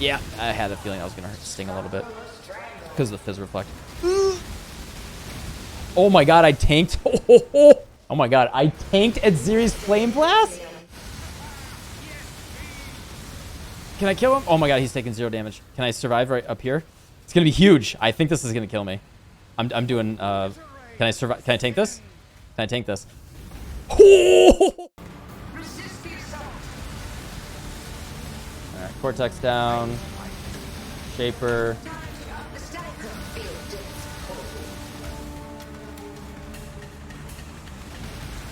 Yeah, I had a feeling I was going to sting a little bit because of the Fizz Reflect. Oh my god, I tanked. Oh my god, I tanked at Ziri's Flame Blast? Can I kill him? Oh my god, he's taking 0 damage. Can I survive right up here? It's going to be huge. I think this is going to kill me. I'm doing, can I survive? Can I tank this? Can I tank this? Alright, Cortex down. Shaper.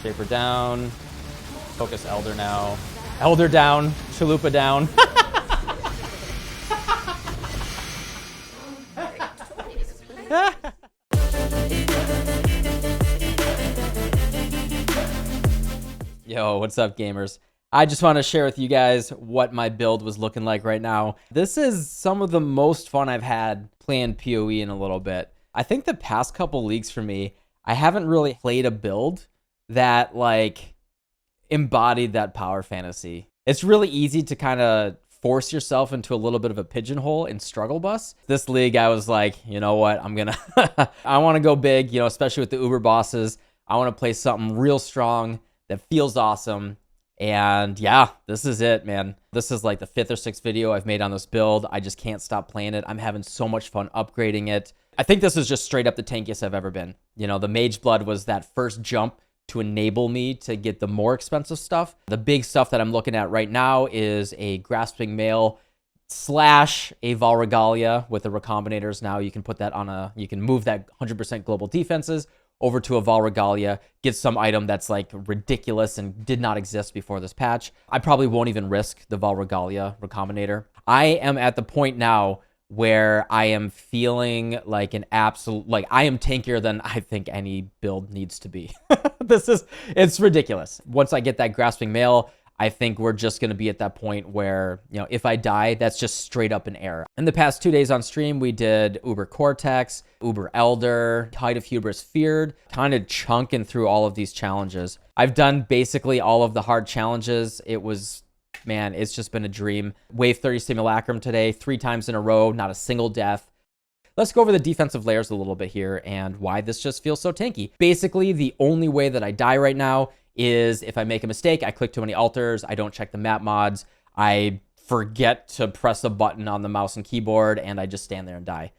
Shaper down. Focus Elder now. Elder down. Chalupa down. Yo, what's up, gamers? I just want to share with you guys what my build was looking like right now. This is some of the most fun I've had playing PoE in a little bit. I think the past couple leagues for me, I haven't really played a build that like embodied that power fantasy. It's really easy to kind of force yourself into a little bit of a pigeonhole and struggle bus. This league, I was like, you know what? I want to go big, you know, especially with the Uber bosses. I want to play something real strong that feels awesome. And yeah, this is it, man. This is like the 5th or 6th video I've made on this build. I just can't stop playing it. I'm having so much fun upgrading it. I think this is just straight up the tankiest I've ever been. You know, the Mage Blood was that first jump to enable me to get the more expensive stuff. The big stuff that I'm looking at right now is a Grasping Mail slash a Val Regalia with the Recombinators. Now you can put that on a, you can move that 100% global defenses over to a Val Regalia, get some item that's like ridiculous and did not exist before this patch. I probably won't even risk the Val Regalia Recombinator. I am at the point now where I am feeling like an absolute, like I am tankier than I think any build needs to be. It's ridiculous. Once I get that Grasping Mail, I think we're just going to be at that point where, you know, if I die, that's just straight up an error. In the past 2 days on stream, we did Uber Cortex, Uber Elder, Height of Hubris Feared, kind of chunking through all of these challenges. I've done basically all of the hard challenges. It was, man, it's just been a dream. Wave 30 Simulacrum today, 3 times in a row, not a single death. Let's go over the defensive layers a little bit here and why this just feels so tanky. Basically, the only way that I die right now is if I make a mistake, I click too many altars, I don't check the map mods, I forget to press a button on the mouse and keyboard, and I just stand there and die.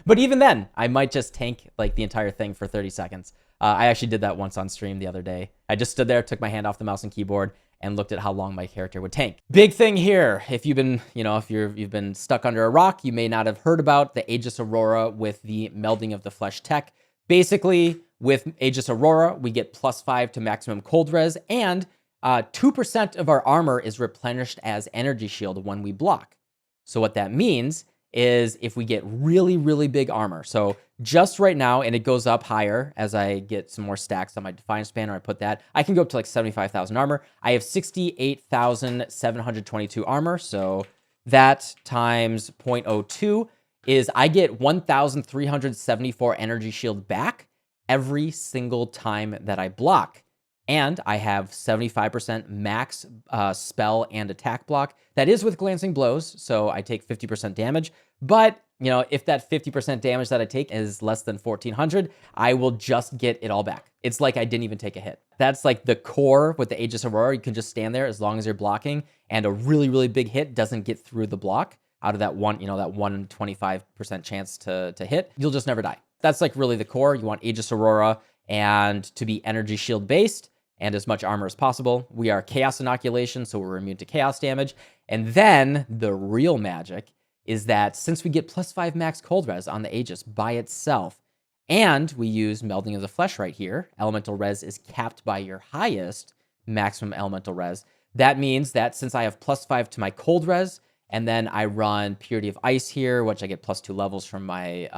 But even then, I might just tank like the entire thing for 30 seconds. I actually did that once on stream the other day. I just stood there, took my hand off the mouse and keyboard, and looked at how long my character would tank. Big thing here, if you've been, you know, if you've been stuck under a rock, you may not have heard about the Aegis Aurora with the Melding of the Flesh tech. Basically, with Aegis Aurora, we get +5 to maximum cold res, and 2% of our armor is replenished as energy shield when we block. So what that means is if we get really, really big armor. So just right now, and it goes up higher as I get some more stacks on my Defiance Banner, I put that, I can go up to like 75,000 armor. I have 68,722 armor, so that times 0.02 is I get 1,374 energy shield back every single time that I block. And I have 75% max spell and attack block. That is with Glancing Blows, so I take 50% damage. But, you know, if that 50% damage that I take is less than 1,400, I will just get it all back. It's like I didn't even take a hit. That's like the core with the Aegis Aurora. You can just stand there as long as you're blocking, and a really, really big hit doesn't get through the block out of that one, you know, that 1 in 25% chance to hit. You'll just never die. That's like really the core. You want Aegis Aurora and to be energy shield based and as much armor as possible. We are Chaos Inoculation, so we're immune to Chaos damage. And then the real magic is that since we get +5 max cold res on the Aegis by itself, and we use Melding of the Flesh right here, elemental res is capped by your highest maximum elemental res. That means that since I have +5 to my cold res, and then I run Purity of Ice here, which I get +2 levels from my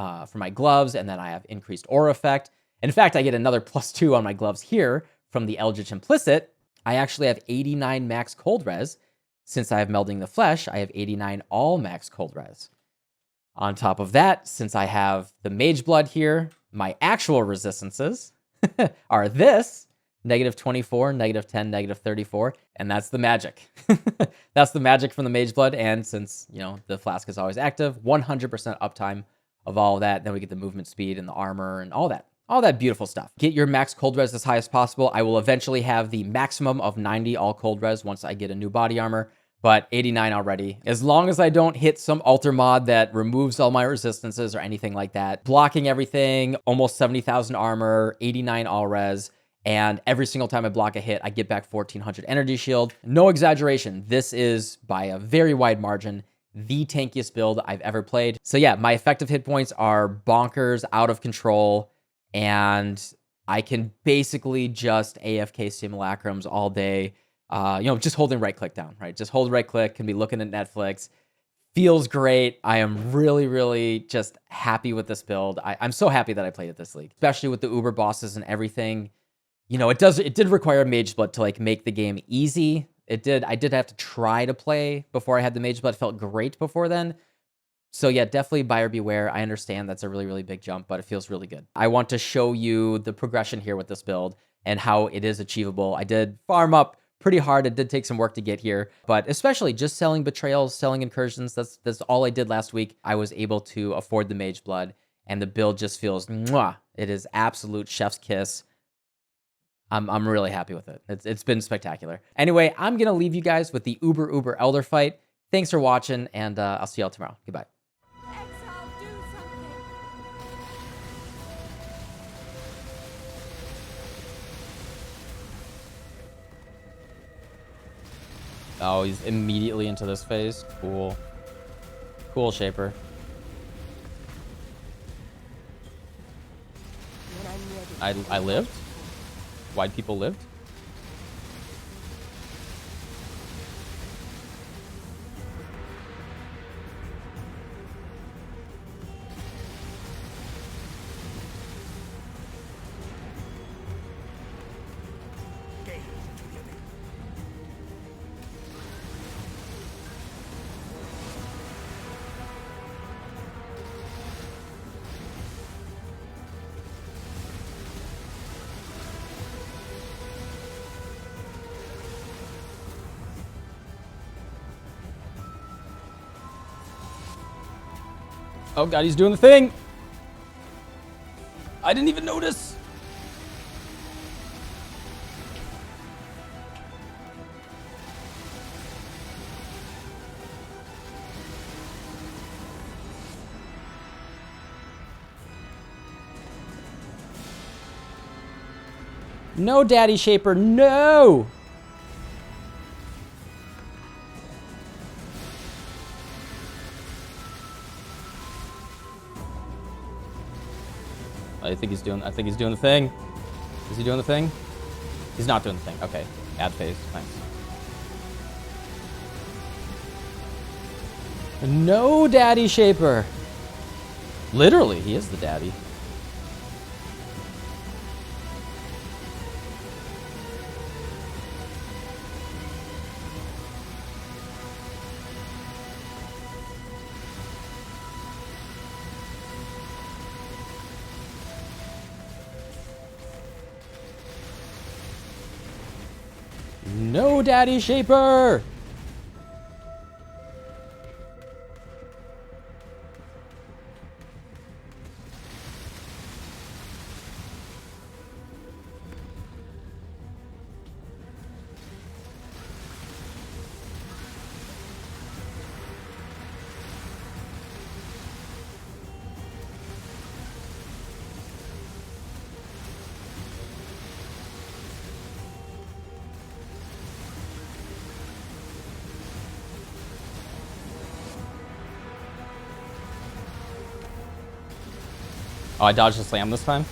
gloves, and then I have increased aura effect. In fact, I get another +2 on my gloves here from the Eldritch Implicit. I actually have 89 max cold res. Since I have Melding the Flesh, I have 89 all max cold res. On top of that, since I have the Mage Blood here, my actual resistances are this. negative 24, negative 10, negative 34, and that's the magic. That's the magic from the Mage Blood, and since, you know, the flask is always active, 100% uptime of all of that, then we get the movement speed and the armor and all that beautiful stuff. Get your max cold res as high as possible. I will eventually have the maximum of 90 all cold res once I get a new body armor, but 89 already. As long as I don't hit some alter mod that removes all my resistances or anything like that. Blocking everything, almost 70,000 armor, 89 all res, and every single time I block a hit, I get back 1400 energy shield. No exaggeration, this is by a very wide margin the tankiest build I've ever played. So yeah, my effective hit points are bonkers, out of control, and I can basically just AFK simulacrums all day. You know, just holding right click down, right? Just hold right click, can be looking at Netflix. Feels great. I am really, really just happy with this build. I'm so happy that I played it this league, especially with the Uber bosses and everything. You know, it did require Mage Blood to like make the game easy. I did have to try to play before I had the Mage Blood. It felt great before then. So yeah, definitely buyer beware. I understand that's a really, really big jump, but it feels really good. I want to show you the progression here with this build and how it is achievable. I did farm up pretty hard. It did take some work to get here, but especially just selling betrayals, selling incursions, that's all I did last week. I was able to afford the Mage Blood, and the build just feels mwah. It is absolute chef's kiss. I'm really happy with it. It's been spectacular. Anyway, I'm gonna leave you guys with the Uber Elder fight. Thanks for watching, and I'll see y'all tomorrow. Goodbye. Oh, he's immediately into this phase. Cool. Cool, Shaper. I lived? White people lived? Oh god, he's doing the thing! I didn't even notice! No, Daddy Shaper, no! I think he's doing the thing. Is he doing the thing? He's not doing the thing. Okay. Ad phase. Nice. No, Daddy Shaper. Literally, he is the daddy. No, Daddy Shaper! Oh, I dodged the slam this time?